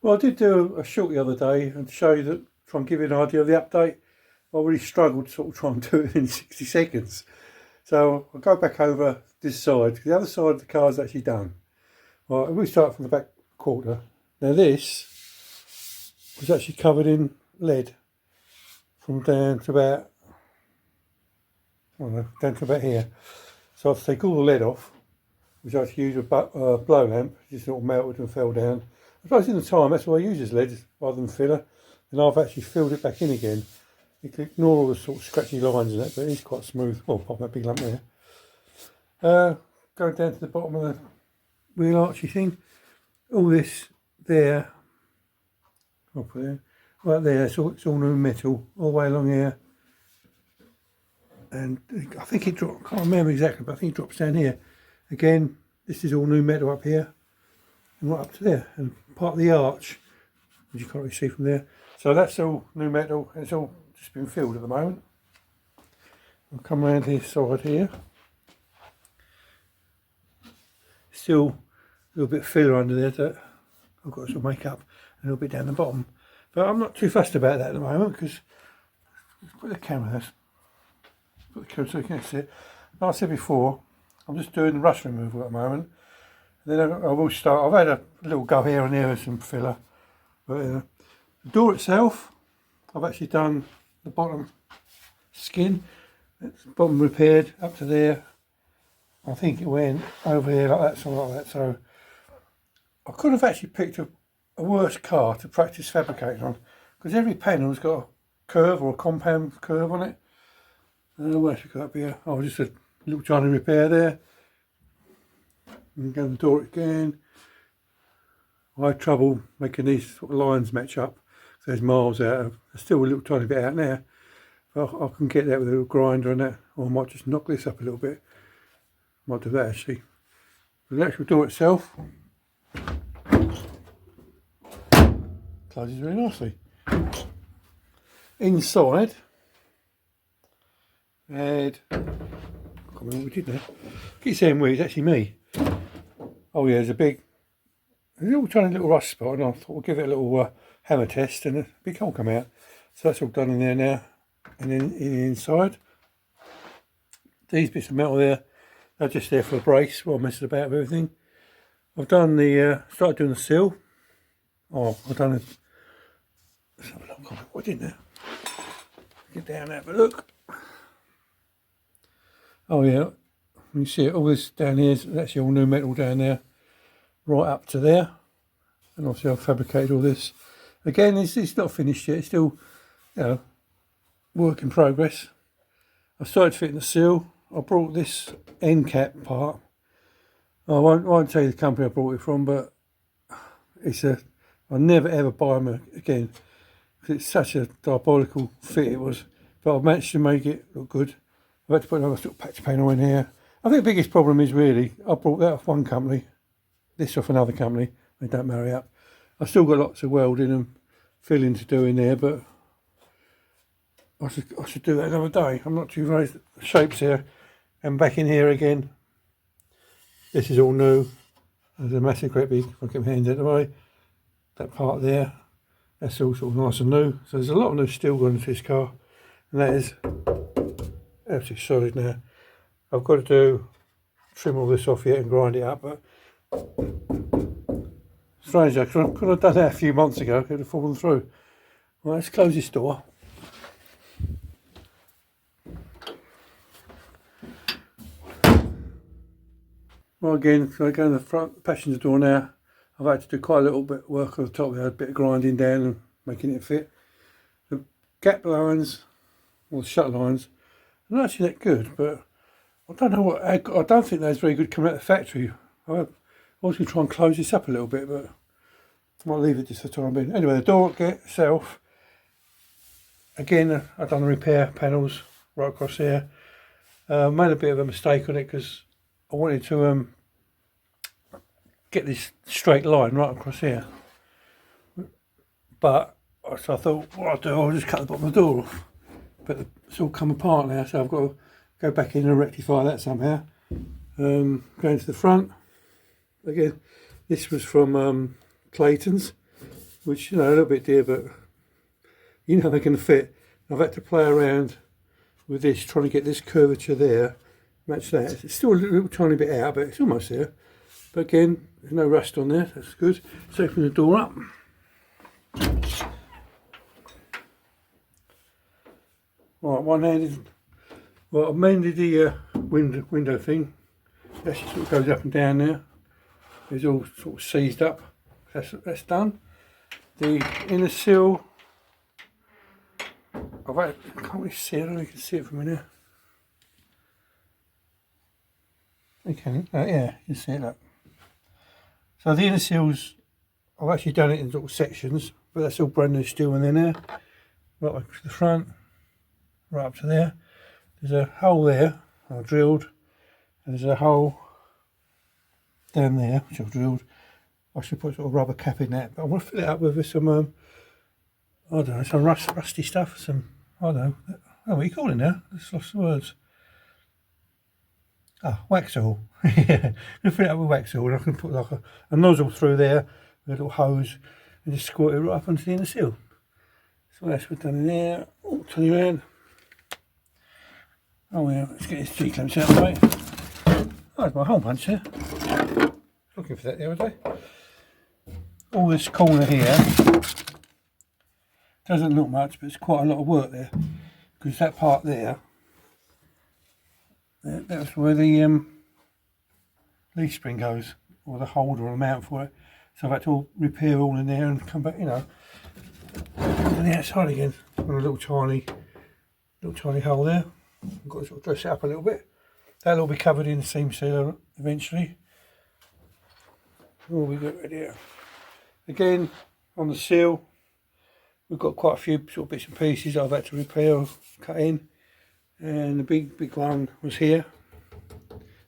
Well, I did do a short the other day and show you that, try and give you an idea of the update. I really struggled to sort of try and do it in 60 seconds. So I'll go back over this side. The other side of the car is actually done. Right, we start from the back quarter. Now this was actually covered in lead from down to about, I don't know, down to about here. So I had to take all the lead off, which I had to use a blow lamp, just sort of melted and fell down. I suppose in the time that's why I use as lead rather than filler. And I've actually filled it back in again. You can ignore all the sort of scratchy lines in it, but it's quite smooth. Well, apart from that big lump there. Going down to the bottom of the wheel archy thing. All this there, I'll put there, right there, it's all new metal, all the way along here. And I think it dropped, I can't remember exactly, but I think it drops down here. Again, this is all new metal up here and right up to there. And part of the arch, which you can't really see from there. So that's all new metal, and it's all just been filled at the moment. I'll come around this side here. Still a little bit of filler under there that I've got to sort of make up, a little bit down the bottom. But I'm not too fussed about that at the moment because, let's put the camera there. Put the camera so you can see it. Like I said before, I'm just doing the rust removal at the moment. And then I will start, I've had a little go here and there with some filler. But the door itself, I've actually done the bottom skin. It's bottom repaired up to there. I think it went over here like that, something like that. So I could have actually picked a worse car to practice fabricating on, because every panel's got a curve or a compound curve on it. I don't know what else we got up here. Oh, just a little tiny repair there. And go to the door again. I had trouble making these sort of lines match up. So there's miles out. There's still a little tiny bit out there. But I can get that with a little grinder and that. Or I might just knock this up a little bit. Might do that actually. But the actual door itself closes very nicely. Inside, and I can't remember what we did there. I keep saying we, it's actually me. Oh yeah, there's a little tiny little rust spot, and I thought we'll give it a little hammer test, and a big hole come out. So that's all done in there now. And then in the inside, these bits of metal there, they're just there for a brace while I'm messing about with everything. I've done the, started doing the sill. Oh, I've done it. Let's have a look. What didn't there? Get down there, have a look. Oh yeah, you see it, all this down here is actually all new metal down there, right up to there. And obviously I've fabricated all this. Again, it's not finished yet, it's still, you know, work in progress. I started fitting the seal. I brought this end cap part. I won't tell you the company I brought it from, but I'll never ever buy them again. It's such a diabolical fit it was. But I've managed to make it look good. I've had to put another sort of patch panel in here. I think the biggest problem is really, I brought that off one company, this off another company. They don't marry up. I've still got lots of welding and filling to do in there, but I should do that another day. I'm not too raised. The shapes here. And back in here again. This is all new. There's a massive great big, if I get my hands out of the way. That part there, that's all sort of nice and new. So there's a lot of new steel going into this car. And that is absolutely solid now. I've got to trim all this off yet and grind it up, but strange, I could have done that a few months ago, it would have fallen through. Well, let's close this door. Well, again, so I go in the front passenger door now. I've had to do quite a little bit of work on the top there, a bit of grinding down and making it fit. The gap lines, or the shut lines, are not actually that good, but I don't know what, I don't think that's very good coming out of the factory. I was going to try and close this up a little bit, but I might leave it just for the time being. Anyway, the door itself, again, I've done the repair panels right across here. Made a bit of a mistake on it because I wanted to get this straight line right across here, but so I thought what I'll do, I'll just cut the bottom of the door off, but it's all come apart now, so I've got to go back in and rectify that somehow. Going to the front again, this was from Clayton's. which, you know, a little bit dear, but you know they can fit. I've had to play around with this, trying to get this curvature there, match that. It's still a little tiny bit out, but it's almost there. But again, there's no rust on there, that's good. Let's open the door up. Right, one-handed. Well, I've mended the window thing. That sort of goes up and down there. It's all sort of seized up. That's done. The inner sill, I can't really see it. I don't know if you can see it from in here. Okay, yeah, you can see it. Look. So the inner sills, I've actually done it in little sections, but that's all brand new steel in there. Right up to the front, right up to there. There's a hole there I drilled, and there's a hole down there which I've drilled. I should put a sort of rubber cap in that, but I want to fill it up with some I don't know, some rusty stuff, some, I don't know, what are you calling it now? I just lost the words. Ah, Waxall. Yeah, I'm fill it up with Waxall, and I can put like a nozzle through there with a little hose and just squirt it right up onto the inner sill. So that's what's done in there. Oh, turn you around. Oh yeah, let's get this G-clamps out of the way. Oh, there's my hole punch there. Looking for that the other day. All this corner here doesn't look much, but it's quite a lot of work there, because that part there, that's where the leaf spring goes, or the holder or the mount for it. So I've had to repair all in there and come back, you know, on the outside again. And a little tiny hole there. I've got to sort of dress it up a little bit. That'll all be covered in seam sealer eventually. What we got right here? Again, on the sill, we've got quite a few sort of bits and pieces I've had to repair or cut in. And the big one was here.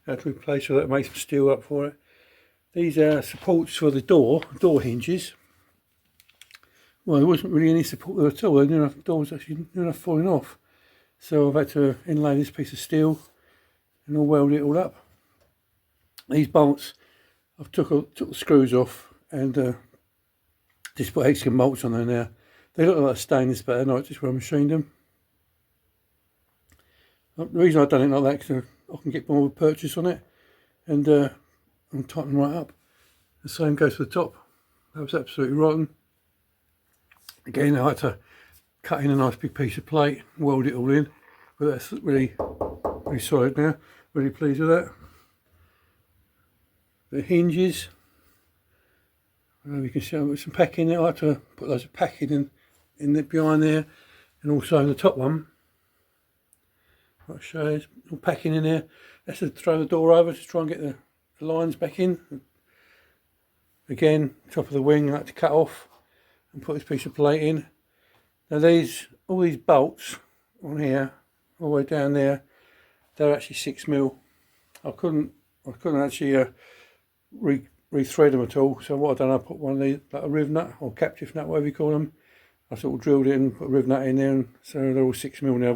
I had to replace all that, make some steel up for it. These are supports for the door hinges. Well, there wasn't really any support there at all. The door was actually near enough falling off. So I've had to inlay this piece of steel and I'll weld it all up. These bolts, I've took the screws off and just put hexagon bolts on there now. They look like stainless, but they're not, just where I machined them. The reason I've done it like that is because I can get more of a purchase on it and tighten them right up. The same goes for the top. That was absolutely rotten. Again, I had to cut in a nice big piece of plate, weld it all in, but that's really solid now. Really pleased with that. The hinges, you can see I've got some packing there. I had to put loads of packing in the behind there, and also in the top one. I'll show you, all packing in there. That's to throw the door over to try and get the lines back in. Again, top of the wing I had to cut off and put this piece of plate in. Now all these bolts on here, all the way down there, they're actually 6mm. I couldn't actually re-thread them at all. So what I've done, I put one of these, like a riv nut or captive nut, whatever you call them. I sort of drilled it and put a riv nut in there, and so they're all 6mm now.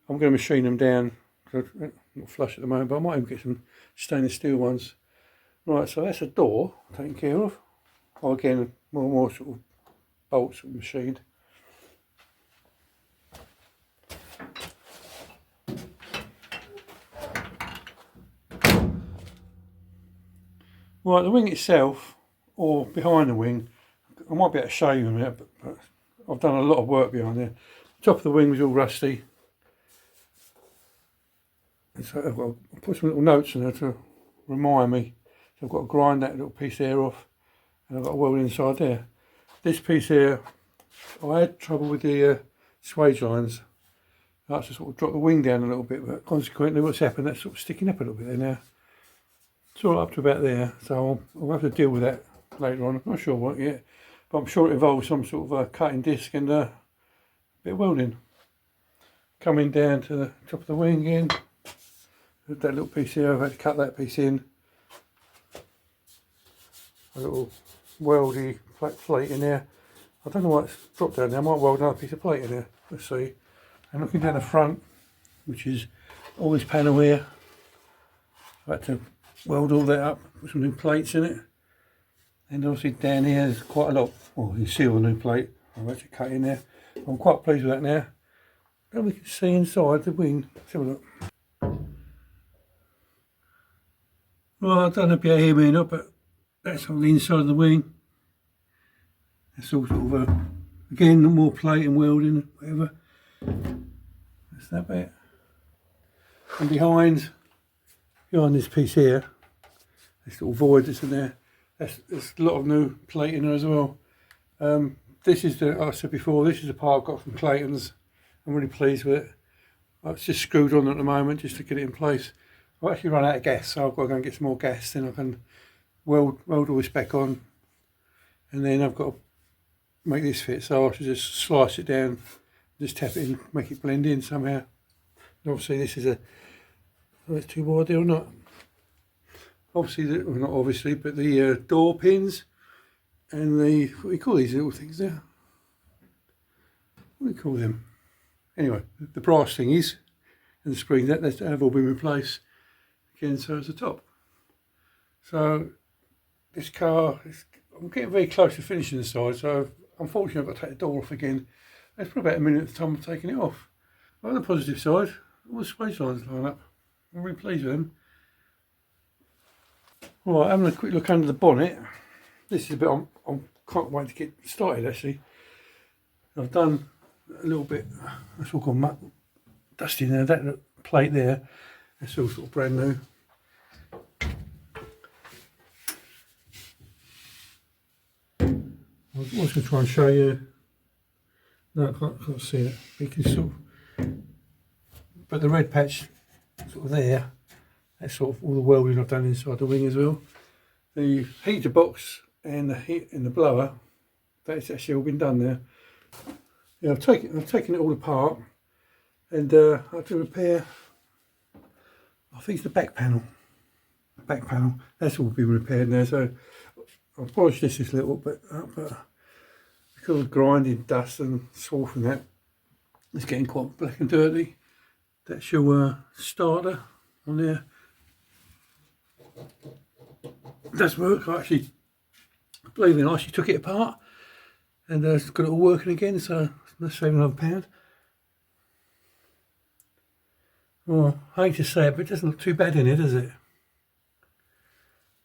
I'm going to machine them down. I'm not flush at the moment, but I might even get some stainless steel ones. Right, so that's a door taken care of. Oh, again, more sort of bolts machined. Right, the wing itself, or behind the wing, I might be able to show you in a minute, but I've done a lot of work behind there. The top of the wing was all rusty. And so I've put some little notes in there to remind me. So I've got to grind that little piece there off, and I've got a weld inside there. This piece here, I had trouble with the swage lines. I had to sort of drop the wing down a little bit, but consequently what's happened, that's sort of sticking up a little bit there now. It's all up to about there, so I'll have to deal with that later on. I'm not sure what yet, but I'm sure it involves some sort of cutting disc and a bit of welding. Coming down to the top of the wing again. That little piece here, I've had to cut that piece in. A little weldy plate in there. I don't know why it's dropped down there. I might weld another piece of plate in there. Let's see. And looking down the front, which is all this panel here, I've had to weld all that up, put some new plates in it. And obviously down here there's quite a lot Well, you see all the new plate. I've actually cut in there. I'm quite pleased with that now. And we can see inside the wing. Let's have a look. Well, I don't know if you hear me or not, but that's on the inside of the wing. That's all sort of again, more plate and welding, whatever. That's that bit. And behind this piece here, this little void that's in there, there's a lot of new plate in there as well. This is the, like I said before, this is the part I've got from Clayton's. I'm really pleased with it. It's just screwed on at the moment just to get it in place. I've actually run out of gas, so I've got to go and get some more gas, then I can weld all this back on, and then I've got to make this fit, so I should just slice it down, just tap it in, make it blend in somehow. And obviously this is a, it's too wide there or not. Obviously, well, not obviously, but the door pins and the, what do you call these little things there? What do you call them? Anyway, the brass thingies and the springs, that have all been replaced again, so it's the top. So this car, I'm getting very close to finishing the side, so unfortunately I've got to take the door off again. That's probably about a minute at the time of taking it off. But on the positive side, all the space lines line up. I'm really pleased with them. Right, having a quick look under the bonnet. This is a bit I can't wait to get started actually. I've done a little bit, that's all gone dusty there, that plate there, that's all sort of brand new. I was going to try and show you, no I can't see it, you can sort of, but the red patch sort of there, that's sort of all the welding I've done inside the wing as well. The heater box and the heat and the blower, that's actually all been done there. Yeah, I've taken it all apart, and I have to repair, I think it's the back panel. The back panel, that's all been repaired now, so I'll polish this a little bit up, but because of grinding dust and swarf and that, it's getting quite black and dirty. That's your starter on there. Does work. I actually, believe it or not, I actually took it apart and it's got it all working again, so let's save another £1. Well, I hate to say it, but it doesn't look too bad in it, does it?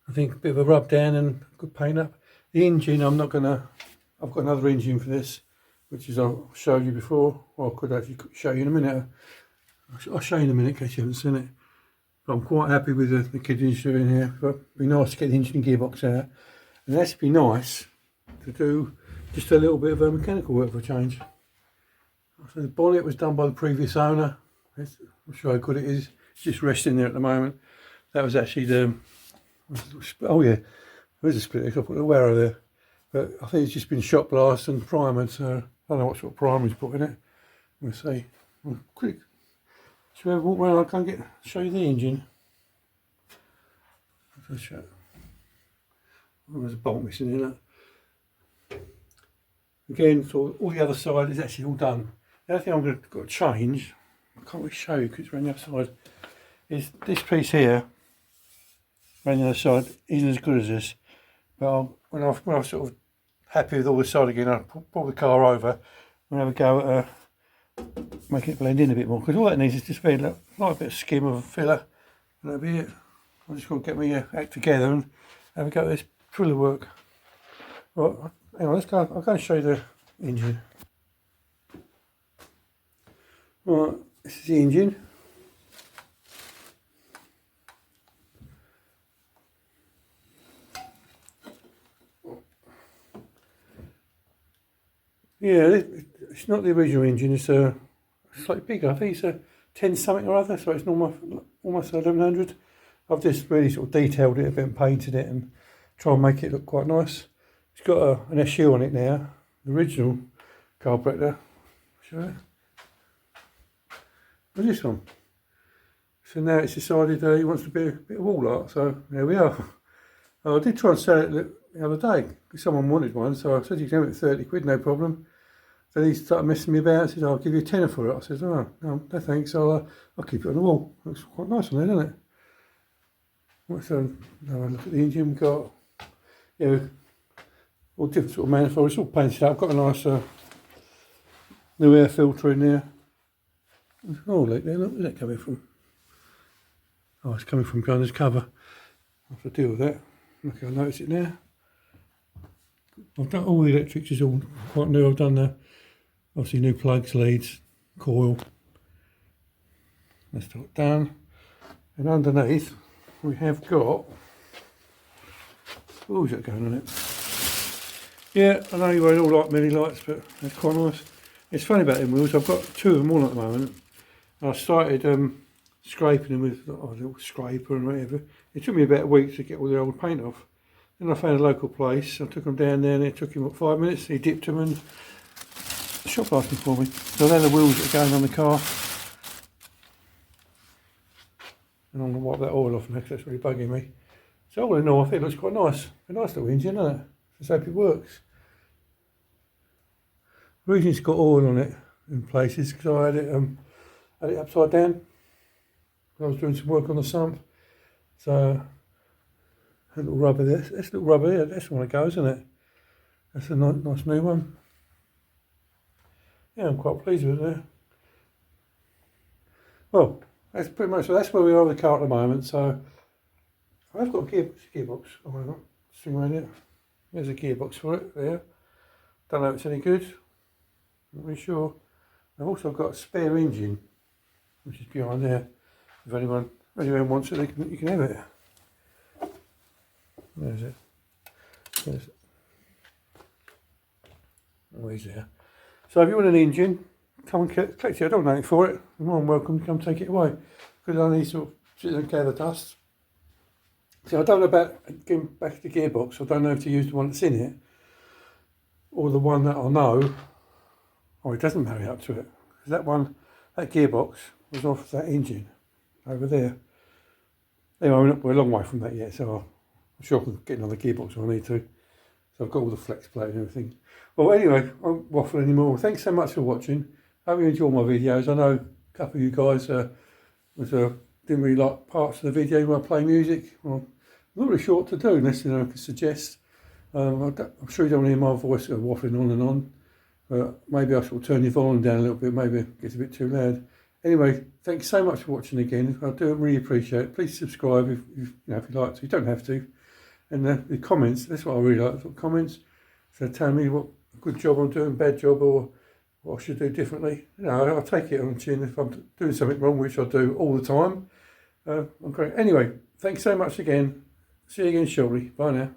I think a bit of a rub down and good paint up. The engine, I've got another engine for this, which is I'll show you before, or I could actually show you in a minute. I'll show you in a minute in case you haven't seen it. But I'm quite happy with the kit engine in here. But it'd be nice to get the engine gearbox out. And that's be nice to do just a little bit of mechanical work for a change. So the bonnet was done by the previous owner. I'm sure how good it is. It's just resting there at the moment. That was actually the, oh yeah, there's a split. I put the wearer there. But I think it's just been shot blast and primered, so I don't know what sort of primer he's put in it. We'll see. Well, quick. Should we walk around? I can show you the engine. Oh, there's a bolt missing in that. Again, so all the other side is actually all done. The other thing I'm got to change, I can't really show you because it's around the other side, is this piece here, around the other side, isn't as good as this. But when I'm sort of happy with all this side again, I'll pull the car over and have a go at making it blend in a bit more, because all that needs is just very like a bit of skim of a filler, and that'll be it. I'm just going to get my act together and have a go at this filler work. Right, hang on, let's go. I'll go and show you the engine. Right, this is the engine. Yeah, it's not the original engine, it's slightly bigger. I think it's a 10 something or other, so it's almost 1100. I've just really sort of detailed it a bit and painted it and try and make it look quite nice. It's got an SU on it now, the original carburetor. Show it. What's this one? So now it's decided he wants to be a bit of wall art, so there we are. I did try and sell it the other day because someone wanted one, so I said you can have it for 30 quid, no problem. Then he started messing me about and said, I'll give you a tenner for it. I said, oh, no thanks, I'll keep it on the wall. Looks quite nice on there, doesn't it? So, now I look at the engine, we've got, you know, all different sort of manifold. It's all painted up. Got a nice new air filter in there. Oh, look there, look, where's that coming from? Oh, it's coming from behind this cover. I have to deal with that. Okay, I notice it now. I've done all the electrics, is all quite new. I've done the obviously new plugs, leads, coil. That's all done. And underneath we have got, oh, is that going on it? Yeah, I know you won't all like mini lights, but they're quite nice. It's funny about them wheels, I've got two of them on at the moment. I started scraping them with a little scraper and whatever. It took me about a week to get all the old paint off. Then I found a local place, I took them down there and it took him, what, 5 minutes? He dipped them and shot blasting for me. So they're the wheels that are going on the car. And I'm going to wipe that oil off now because that's really bugging me. So all in all, I think it looks quite nice. A nice little engine, isn't it? Just hope it works. The reason it's got oil on it in places because I had it upside down. I was doing some work on the sump. So a little rubber there. That's a little rubber there. That's the one it goes, isn't it? That's a nice new one. Yeah, I'm quite pleased with it. Well, that's pretty much, so that's where we are with the car at the moment. So I've got a gearbox. Oh, hang on, string around it. There's a gearbox for it there. Don't know if it's any good. Not really sure. I've also got a spare engine, which is behind there. If anyone wants it, you can have it. There's it. There's it. Oh, he's there. So if you want an engine, come and collect it. I don't know anything for it. You're more than welcome to come take it away. Because I need sort of sit and gather dust. So I don't know about getting back to the gearbox. I don't know if to use the one that's in it or the one that I know. Oh, it doesn't marry up to it. Because that one, that gearbox was off that engine over there. Anyway, we're a long way from that yet, so I'm sure I can get another gearbox if I need to. So I've got all the flex plate and everything. Well, anyway, I won't waffle anymore. Thanks so much for watching. Hope you enjoy my videos. I know a couple of you guys didn't really like parts of the video when I play music. Well, not really sure what to do unless I can suggest. I'm sure you don't want to hear my voice waffling on and on. But maybe I should turn your volume down a little bit. Maybe it gets a bit too loud. Anyway, thanks so much for watching again. I do really appreciate it. Please subscribe if you like to. You don't have to. And the comments, that's what I really like, the comments. So tell me what good job I'm doing, bad job, or what I should do differently. I'll take it on the chin if I'm doing something wrong, which I do all the time. I'm great. Anyway, thanks so much again. See you again shortly. Bye now.